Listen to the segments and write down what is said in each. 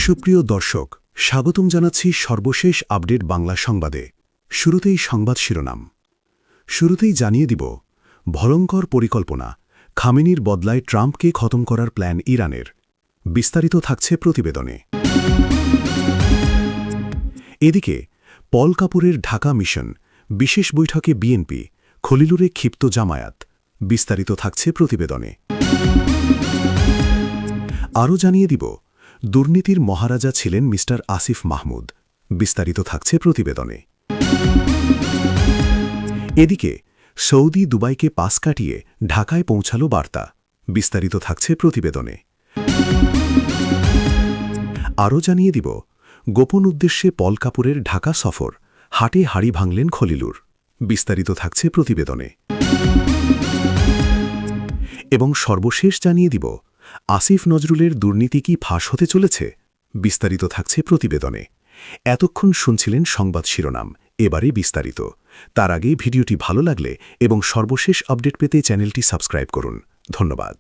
সুপ্রিয় দর্শক, স্বাগতম জানাচ্ছি সর্বশেষ আপডেট বাংলা সংবাদে। শুরুতেই সংবাদ শিরোনাম। শুরুতেই জানিয়ে দিব, ভয়ঙ্কর পরিকল্পনা, খামেনির বদলায় ট্রাম্পকে খতম করার প্ল্যান ইরানের। বিস্তারিত থাকছে প্রতিবেদনে। এদিকে পল কাপুরের ঢাকা মিশন, বিশেষ বৈঠকে বিএনপি, খলিলুরে ক্ষিপ্ত জামায়াত। বিস্তারিত থাকছে প্রতিবেদনে। আরও জানিয়ে দিব, দুর্নীতির মহারাজা ছিলেন মিস্টার আসিফ মাহমুদ। বিস্তারিত থাকছে প্রতিবেদনে। এদিকে সৌদি দুবাইকে পাস কাটিয়ে ঢাকায় পৌঁছালো বার্তা। বিস্তারিত থাকছে প্রতিবেদনে। আরও জানিয়ে দিব, গোপন উদ্দেশ্যে পল কাপুরের ঢাকা সফর, হাটে হাড়ি ভাঙলেন খলিলুর। বিস্তারিত থাকছে প্রতিবেদনে। এবং সর্বশেষ জানিয়ে দিব, আসিফ নজরুলের দুর্নীতি কি ফাঁস হতে চলেছে? বিস্তারিত থাকছে প্রতিবেদনে। এতক্ষণ শুনছিলেন সংবাদ শিরোনাম, এবারে বিস্তারিত। তার আগে ভিডিওটি ভালো লাগলে এবং সর্বশেষ আপডেট পেতে চ্যানেলটি সাবস্ক্রাইব করুন। ধন্যবাদ।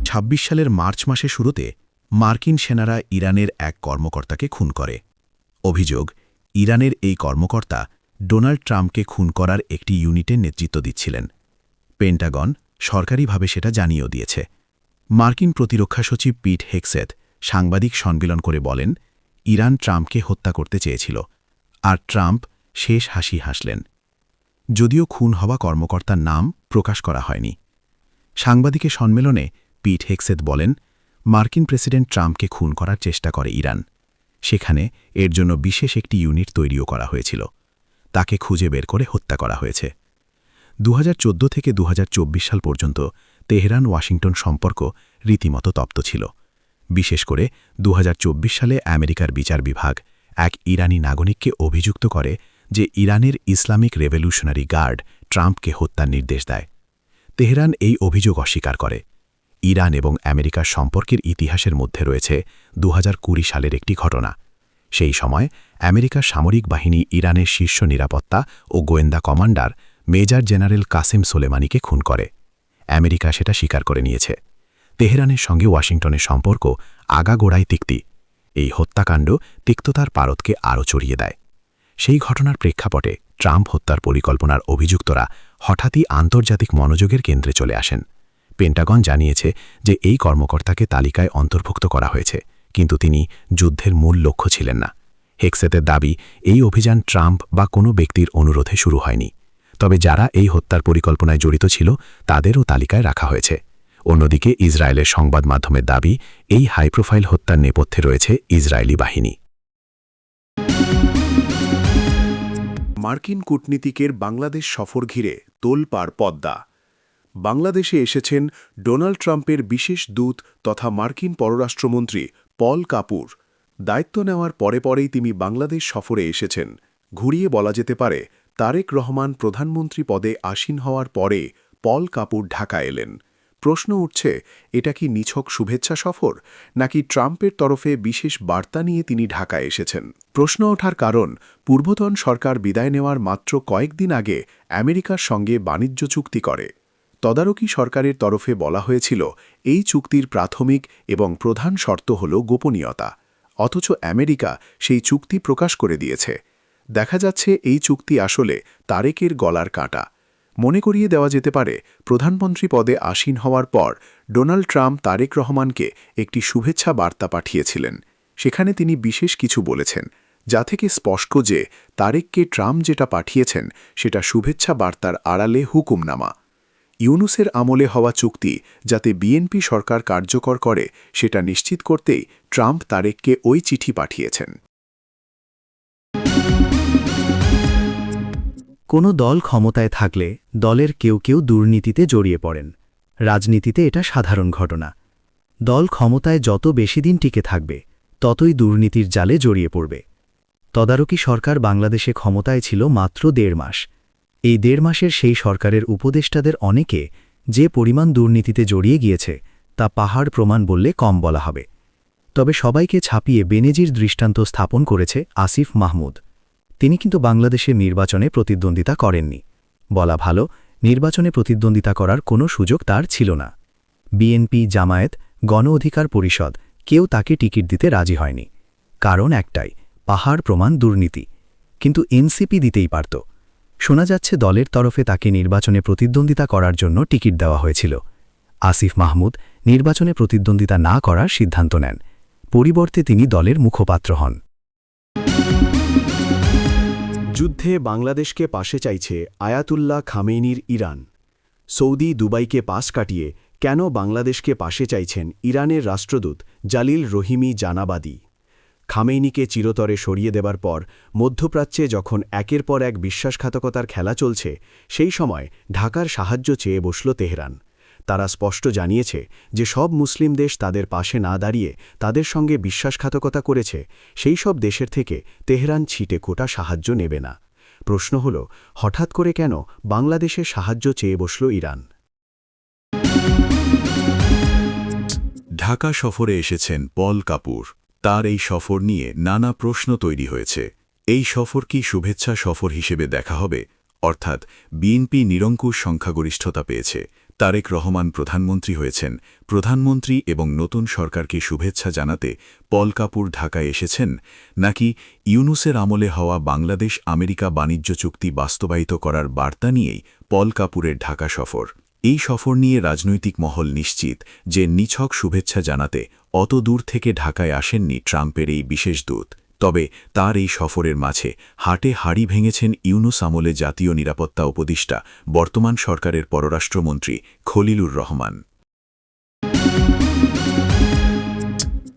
২৬ সালের মার্চ মাসে শুরুতে মার্কিন সেনারা ইরানের এক কর্মকর্তাকে খুন করে। অভিযোগ, ইরানের এই কর্মকর্তা ডোনাল্ড ট্রাম্পকে খুন করার একটি ইউনিটের নেতৃত্ব দিচ্ছিলেন। পেন্টাগন সরকারিভাবে সেটা জানিয়েও দিয়েছে। মার্কিন প্রতিরক্ষা সচিব পিট হেগসেথ সাংবাদিক সম্মেলন করে বলেন, ইরান ট্রাম্পকে হত্যা করতে চেয়েছিল, আর ট্রাম্প শেষ হাসি হাসলেন। যদিও খুন হওয়া কর্মকর্তার নাম প্রকাশ করা হয়নি। সাংবাদিকের সম্মেলনে পিট হেগসেথ বলেন, মার্কিন প্রেসিডেন্ট ট্রাম্পকে খুন করার চেষ্টা করে ইরান। সেখানে এর জন্য বিশেষ একটি ইউনিট তৈরিও করা হয়েছিল। তাকে খুঁজে বের করে হত্যা করা হয়েছে। ২০১৪ থেকে ২০২৪ সাল পর্যন্ত তেহরান ওয়াশিংটন সম্পর্ক রীতিমতো তপ্ত ছিল। বিশেষ করে ২০২৪ সালে আমেরিকার বিচার বিভাগ এক ইরানি নাগরিককে অভিযুক্ত করে যে ইরানের ইসলামিক রেভলিউশনারি গার্ড ট্রাম্পকে হত্যার নির্দেশ দেয়। তেহরান এই অভিযোগ অস্বীকার করে। ইরান এবং আমেরিকার সম্পর্কের ইতিহাসের মধ্যে রয়েছে ২০২০ সালের একটি ঘটনা। সেই সময় আমেরিকার সামরিক বাহিনী ইরানের শীর্ষ নিরাপত্তা ও গোয়েন্দা কমান্ডার মেজর জেনারেল কাসেম সোলেমানিকে খুন করে। আমেরিকা সেটা স্বীকার করে নিয়েছে। তেহরানের সঙ্গে ওয়াশিংটনের সম্পর্ক আগাগোড়াই তিক্তি। এই হত্যাকাণ্ড তিক্ততার পারদকে আরও চড়িয়ে দেয়। সেই ঘটনার প্রেক্ষাপটে ট্রাম্প হত্যার পরিকল্পনার অভিযুক্তরা হঠাৎই আন্তর্জাতিক মনোযোগের কেন্দ্রে চলে আসেন। পেন্টাগন জানিয়েছে যে এই কর্মকর্তাকে তালিকায় অন্তর্ভুক্ত করা হয়েছে, কিন্তু তিনি যুদ্ধের মূল লক্ষ্য ছিলেন না। হেগসেথের দাবি, এই অভিযান ট্রাম্প বা কোনো ব্যক্তির অনুরোধে শুরু হয়নি। তবে যারা এই হত্যার পরিকল্পনায় জড়িত ছিল তাদেরও তালিকায় রাখা হয়েছে। অন্যদিকে ইসরায়েলের সংবাদ মাধ্যমের দাবি, এই হাইপ্রোফাইল হত্যার নেপথ্যে রয়েছে ইসরায়েলি বাহিনী। মার্কিন কূটনীতিকের বাংলাদেশ সফর ঘিরে তোলপাড় পদ্মা। বাংলাদেশে এসেছেন ডোনাল্ড ট্রাম্পের বিশেষ দূত তথা মার্কিন পররাষ্ট্রমন্ত্রী পল কাপুর। দায়িত্ব নেওয়ার পরেই তিনি বাংলাদেশ সফরে এসেছেন। ঘুরিয়ে বলা যেতে পারে, তারেক রহমান প্রধানমন্ত্রী পদে আসীন হওয়ার পরে পল কাপুর ঢাকা এলেন। প্রশ্ন উঠছে, এটা কি নিছক শুভেচ্ছা সফর, নাকি ট্রাম্পের তরফে বিশেষ বার্তা নিয়ে তিনি ঢাকায় এসেছেন? প্রশ্ন ওঠার কারণ, পূর্বতন সরকার বিদায় নেওয়ার মাত্র কয়েকদিন আগে আমেরিকার সঙ্গে বাণিজ্য চুক্তি করে। তদারকি সরকারের তরফে বলা হয়েছিল, এই চুক্তির প্রাথমিক এবং প্রধান শর্ত হল গোপনীয়তা। অথচ আমেরিকা সেই চুক্তি প্রকাশ করে দিয়েছে। দেখা যাচ্ছে এই চুক্তি আসলে তারেকের গলার কাঁটা। মনে করিয়ে দেওয়া যেতে পারে, প্রধানমন্ত্রী পদে আসীন হওয়ার পর ডোনাল্ড ট্রাম্প তারেক রহমানকে একটি শুভেচ্ছা বার্তা পাঠিয়েছিলেন। সেখানে তিনি বিশেষ কিছু বলেছেন, যা থেকে স্পষ্ট যে তারেককে ট্রাম্প যেটা পাঠিয়েছেন সেটা শুভেচ্ছা বার্তার আড়ালে হুকুমনামা। ইউনুসের আমলে হওয়া চুক্তি যাতে বিএনপি সরকার কার্যকর করে সেটা নিশ্চিত করতেই ট্রাম্প তারেককে ওই চিঠি পাঠিয়েছেন। কোনো দল ক্ষমতায় থাকলে দলের কেউ কেউ দুর্নীতিতে জড়িয়ে পড়েন। রাজনীতিতে এটা সাধারণ ঘটনা। দল ক্ষমতায় যত বেশি দিন টিকে থাকবে ততই দুর্নীতির জালে জড়িয়ে পড়বে। তদারকি সরকার বাংলাদেশে ক্ষমতায় ছিল মাত্র ১.৫ মাস। এই ১.৫ মাসের সেই সরকারের উপদেষ্টাদের অনেকে যে পরিমাণ দুর্নীতিতে জড়িয়ে গিয়েছে তা পাহাড় প্রমাণ বললে কম বলা হবে। তবে সবাইকে ছাপিয়ে বেনজির দৃষ্টান্ত স্থাপন করেছে আসিফ মাহমুদ। তিনি কিন্তু বাংলাদেশের নির্বাচনে প্রতিদ্বন্দ্বিতা করেননি। বলা ভালো, নির্বাচনে প্রতিদ্বন্দ্বিতা করার কোনো সুযোগ তার ছিল না। বিএনপি, জামায়াত গণ অধিকার পরিষদ কেউ তাকে টিকিট দিতে রাজি হয়নি। কারণ একটাই, পাহাড় প্রমাণ দুর্নীতি। কিন্তু এনসিপি দিতেই পারত। শোনা যাচ্ছে দলের তরফে তাকে নির্বাচনে প্রতিদ্বন্দ্বিতা করার জন্য টিকিট দেওয়া হয়েছিল। আসিফ মাহমুদ নির্বাচনে প্রতিদ্বন্দ্বিতা না করার সিদ্ধান্ত নেন। পরিবর্তে তিনি দলের মুখপাত্র হন। যুদ্ধে বাংলাদেশকে পাশে চাইছে আয়াতুল্লাহ খামেনির ইরান। সৌদি দুবাইকে পাশ কাটিয়ে কেন বাংলাদেশকে পাশে চাইছেন ইরানের রাষ্ট্রদূত জালিল রহিমি জানাবাদি। খামেনিকে চিরতরে সরিয়ে দেবার পর মধ্যপ্রাচ্যে যখন একের পর এক বিশ্বাসঘাতকতার খেলা চলছে, সেই সময় ঢাকার সাহায্য চেয়ে বসল তেহরান। তারা স্পষ্ট জানিয়েছে যে সব মুসলিম দেশ তাদের পাশে না দাঁড়িয়ে তাদের সঙ্গে বিশ্বাসঘাতকতা করেছে, সেই সব দেশের থেকে তেহরান ছিটে কোটা সাহায্য নেবে না। প্রশ্ন হল, হঠাৎ করে কেন বাংলাদেশের সাহায্য চেয়ে বসল ইরান? ঢাকা সফরে এসেছেন পল কাপুর। তার এই সফর নিয়ে নানা প্রশ্ন তৈরি হয়েছে। এই সফর কি শুভেচ্ছা সফর হিসেবে দেখা হবে? অর্থাৎ বিএনপি নিরঙ্কুশ সংখ্যাগরিষ্ঠতা পেয়েছে, তারেক রহমান প্রধানমন্ত্রী হয়েছেন, প্রধানমন্ত্রী এবং নতুন সরকারকে শুভেচ্ছা জানাতে পল কাপুর ঢাকায় এসেছেন, নাকি ইউনুসের আমলে হওয়া বাংলাদেশ আমেরিকা বাণিজ্য চুক্তি বাস্তবায়িত করার বার্তা নিয়েই পল কাপুরের ঢাকা সফর? এই সফর নিয়ে রাজনৈতিক মহল নিশ্চিত যে নিছক শুভেচ্ছা জানাতে অত দূর থেকে ঢাকায় আসেননি ট্রাম্পের এই বিশেষ দূত। তবে তার এই সফরের মাঝে হাটে হাড়ি ভেঙেছেন ইউনুস আমলে জাতীয় নিরাপত্তা উপদেষ্টা, বর্তমান সরকারের পররাষ্ট্রমন্ত্রী খলিলুর রহমান।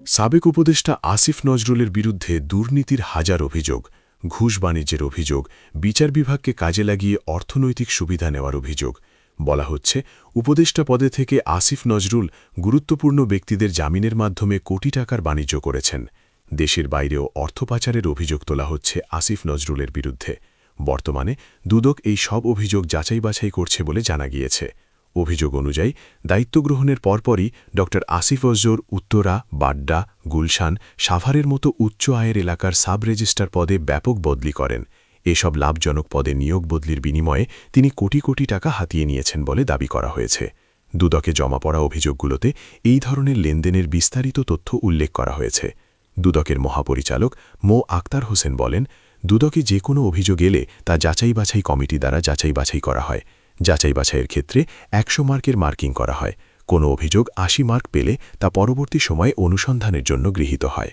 সাবেক উপদেষ্টা আসিফ নজরুলের বিরুদ্ধে দুর্নীতির হাজার অভিযোগ, ঘুষ বাণিজ্যের অভিযোগ, বিচার বিভাগকে কাজে লাগিয়ে অর্থনৈতিক সুবিধা নেওয়ার অভিযোগ। বলা হচ্ছে, উপদেষ্টা পদে থেকে আসিফ নজরুল গুরুত্বপূর্ণ ব্যক্তিদের জামিনের মাধ্যমে কোটি টাকার বাণিজ্য করেছেন। দেশের বাইরেও অর্থ পাচারের অভিযোগ তোলা হচ্ছে আসিফ নজরুলের বিরুদ্ধে। বর্তমানে দুদক এই সব অভিযোগ যাচাই বাছাই করছে বলে জানা গিয়েছে। অভিযোগ অনুযায়ী দায়িত্ব গ্রহণের পরপরই ড আসিফ অজর উত্তরা, বাড্ডা, গুলশান, সাভারের মতো উচ্চ আয়ের এলাকার সাব রেজিস্ট্রার পদে ব্যাপক বদলি করেন। এসব লাভজনক পদে নিয়োগ বদলির বিনিময়ে তিনি কোটি কোটি টাকা হাতিয়ে নিয়েছেন বলে দাবি করা হয়েছে। দুদকে জমা পড়া অভিযোগগুলোতে এই ধরনের লেনদেনের বিস্তারিত তথ্য উল্লেখ করা হয়েছে। দুদকের মহাপরিচালক মো আক্তার হোসেন বলেন, দুদকে যে কোনো অভিযোগ এলে তা যাচাই বাছাই কমিটি দ্বারা যাচাই বাছাই করা হয়। যাচাই বাছাইয়ের ক্ষেত্রে 100 মার্কের মার্কিং করা হয়। কোনো অভিযোগ 80 মার্ক পেলে তা পরবর্তী সময়ে অনুসন্ধানের জন্য গৃহীত হয়।